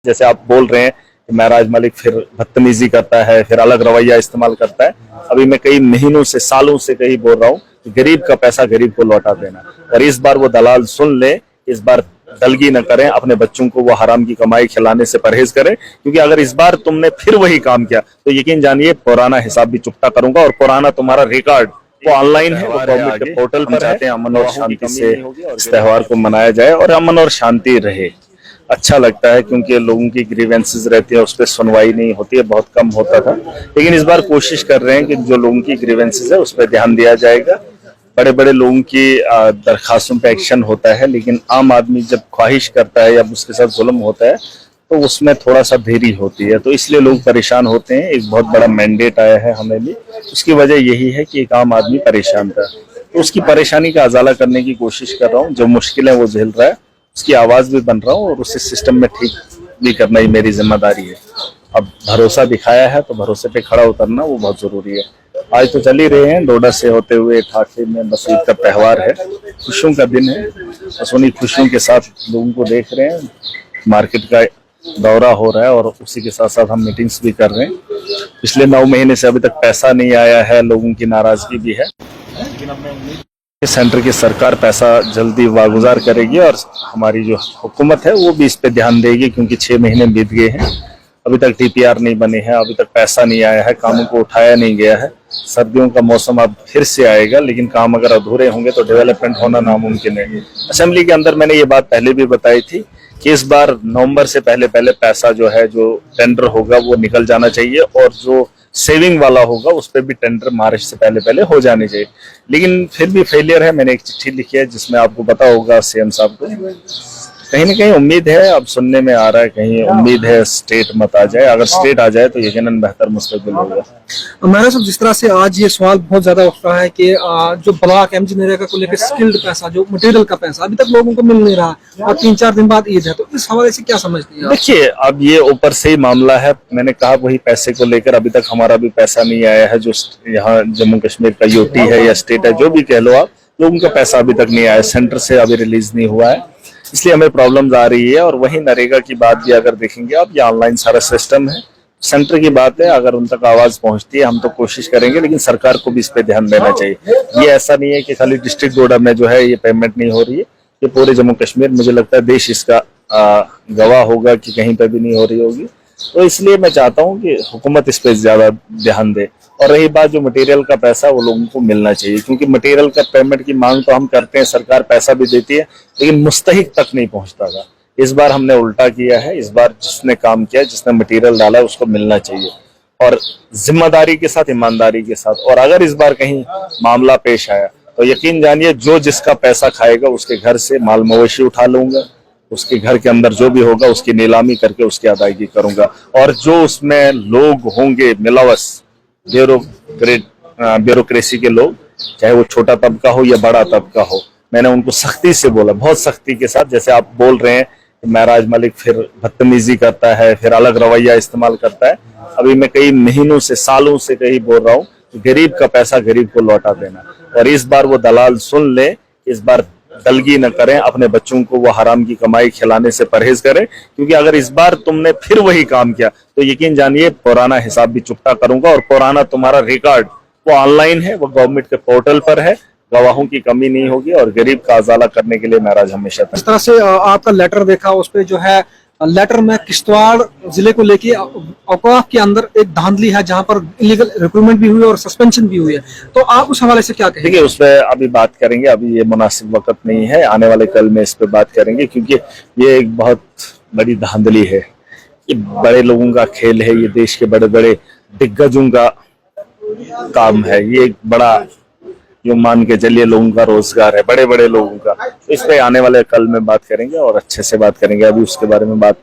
जैसे आप बोल रहे हैं कि महराज मलिक फिर बदतमीजी करता है, फिर अलग रवैया इस्तेमाल करता है। अभी मैं कई महीनों से, सालों से कहीं बोल रहा हूँ कि गरीब का पैसा गरीब को लौटा देना, और इस बार वो दलाल सुन ले, इस बार दलगी न करें, अपने बच्चों को वो हराम की कमाई खिलाने से परहेज करें। क्योंकि अगर इस बार तुमने फिर वही काम किया तो यकीन जानिए पुराना हिसाब भी चुकता करूंगा, और पुराना तुम्हारा रिकॉर्ड वो ऑनलाइन है, वो गवर्नमेंट के पोर्टल पर चाहते हैं अमन और शांति से इस त्योहार को मनाया जाए और अमन और शांति रहे। अच्छा लगता है क्योंकि लोगों की ग्रीवेंसेस रहती है, उस पर सुनवाई नहीं होती है, बहुत कम होता था। लेकिन इस बार कोशिश कर रहे हैं कि जो लोगों की ग्रीवेंसेस है उस पर ध्यान दिया जाएगा। बड़े बड़े लोगों की दरखास्तों पे एक्शन होता है, लेकिन आम आदमी जब ख्वाहिश करता है या उसके साथ जुल्म होता है तो उसमें थोड़ा सा देरी होती है, तो इसलिए लोग परेशान होते हैं। एक बहुत बड़ा मैंडेट आया है हमें भी, उसकी वजह यही है कि एक आम आदमी परेशान था, तो उसकी परेशानी का अजाला करने की कोशिश कर रहा हूँ। जो मुश्किलें वो झेल रहा है उसकी आवाज भी बन रहा हूँ, और उसे सिस्टम में ठीक भी करना ही मेरी जिम्मेदारी है। अब भरोसा दिखाया है तो भरोसे पे खड़ा उतरना वो बहुत जरूरी है। आज तो चल ही रहे हैं, डोडा से होते हुए ठाठे में बस ईद का त्योहार है, खुशियों का दिन है। बस उन्हीं खुशियों के साथ लोगों को देख रहे हैं, मार्केट का दौरा हो रहा है और उसी के साथ साथ हम मीटिंग्स भी कर रहे हैं। पिछले 9 महीने से अभी तक पैसा नहीं आया है, लोगों की नाराजगी भी है, लेकिन हमने उम्मीद सेंटर की सरकार पैसा जल्दी वागुजार करेगी और हमारी जो हुकूमत है वो भी इस पे ध्यान देगी, क्योंकि 6 महीने बीत गए हैं, अभी तक टीपीआर नहीं बने हैं, अभी तक पैसा नहीं आया है, कामों को उठाया नहीं गया है। सर्दियों का मौसम अब फिर से आएगा, लेकिन काम अगर अधूरे होंगे तो डेवलपमेंट होना नामुमकिन है। असेंबली के अंदर मैंने ये बात पहले भी बताई थी कि इस बार नवंबर से पहले पहले पैसा जो है, जो टेंडर होगा वो निकल जाना चाहिए, और जो सेविंग वाला होगा उस पर भी टेंडर मार्च से पहले पहले हो जाने चाहिए। लेकिन फिर भी फेलियर है। मैंने एक चिट्ठी लिखी है जिसमें आपको पता होगा सीएम साहब को, कहीं ना कहीं उम्मीद है, अब सुनने में आ रहा है कहीं उम्मीद है स्टेट मत आ जाए। अगर स्टेट आ जाए तो यकीनन बेहतर मुस्तकबिल होगा। मेरा सब जिस तरह से आज ये सवाल बहुत ज्यादा उठ रहा है कि जो ब्लॉक इंजीनियर को लेकर स्किल्ड पैसा, जो मटेरियल का पैसा अभी तक लोगों को मिल नहीं रहा, और 3-4 दिन बाद ईद है, तो इस हवाले से क्या समझते हैं? देखिए, अब ये ऊपर से ही मामला है। मैंने कहा वही पैसे को लेकर अभी तक हमारा भी पैसा नहीं आया है। जो यहाँ जम्मू कश्मीर का यूटी है या स्टेट है, जो भी कह लो आप, लोगों का पैसा अभी तक नहीं आया, सेंटर से अभी रिलीज नहीं हुआ है, इसलिए हमें प्रॉब्लम्स आ रही है। और वही नरेगा की बात भी अगर देखेंगे आप, ये ऑनलाइन सारा सिस्टम है, सेंटर की बात है, अगर उन तक आवाज पहुंचती है हम तो कोशिश करेंगे, लेकिन सरकार को भी इस पे ध्यान देना चाहिए। ये ऐसा नहीं है कि खाली डिस्ट्रिक्ट डोडा में जो है ये पेमेंट नहीं हो रही है, ये पूरे जम्मू कश्मीर, मुझे लगता है देश इसका गवाह होगा कि कहीं पर भी नहीं हो रही होगी। तो इसलिए मैं चाहता हूँ कि हुकूमत इस पे ज्यादा ध्यान दे। और रही बात जो मटेरियल का पैसा, वो लोगों को मिलना चाहिए, क्योंकि मटेरियल का पेमेंट की मांग तो हम करते हैं, सरकार पैसा भी देती है, लेकिन मुस्तहिक तक नहीं पहुंचता था। इस बार हमने उल्टा किया है। इस बार जिसने काम किया, जिसने मटेरियल डाला है, उसको मिलना चाहिए, और जिम्मेदारी के साथ, ईमानदारी के साथ। और अगर इस बार कहीं मामला पेश आया तो यकीन जानिए जो जिसका पैसा खाएगा उसके घर से माल मवेशी उठा लूंगा, उसके घर के अंदर जो भी होगा उसकी नीलामी करके उसकी अदायगी करूंगा। और जो उसमें लोग होंगे मिलावस, ब्यूरोक्रेसी के लोग, चाहे वो छोटा तबका हो या बड़ा तबका हो, मैंने उनको सख्ती से बोला, बहुत सख्ती के साथ। जैसे आप बोल रहे हैं कि महराज मलिक फिर बदतमीजी करता है, फिर अलग रवैया इस्तेमाल करता है, अभी मैं कई महीनों से, सालों से कहीं बोल रहा हूँ कि गरीब का पैसा गरीब को लौटा देना, और इस बार वो दलाल सुन ले, इस बार दलगी न करें, अपने बच्चों को वो हराम की कमाई खिलाने से परहेज करें। क्योंकि अगर इस बार तुमने फिर वही काम किया तो यकीन जानिए पुराना हिसाब भी चुकता करूंगा, और पुराना तुम्हारा रिकॉर्ड वो ऑनलाइन है, वो गवर्नमेंट के पोर्टल पर है, गवाहों की कमी नहीं होगी, और गरीब का अजाला करने के लिए महराज हमेशा था। इस तरह से आपका लेटर देखा, उस पे जो है लेटर में किश्तवाड़ जिले को लेके औकाफ के अंदर एक धांधली है, जहां पर इलीगल रिक्रूटमेंट भी हुई और सस्पेंशन भी हुई है, तो आप उस हवाले से क्या कहेंगे? देखिए, उस पर अभी बात करेंगे, अभी ये मुनासिब वक्त नहीं है, आने वाले कल में इस पे बात करेंगे, क्योंकि ये एक बहुत बड़ी धांधली है, ये बड़े लोगों का खेल है, ये देश के बड़े बड़े दिग्गजों का काम है, ये एक बड़ा, जो मान के चलिए लोगों का रोजगार है, बड़े बड़े लोगों का। इस पे आने वाले कल में बात करेंगे और अच्छे से बात करेंगे, अभी उसके बारे में बात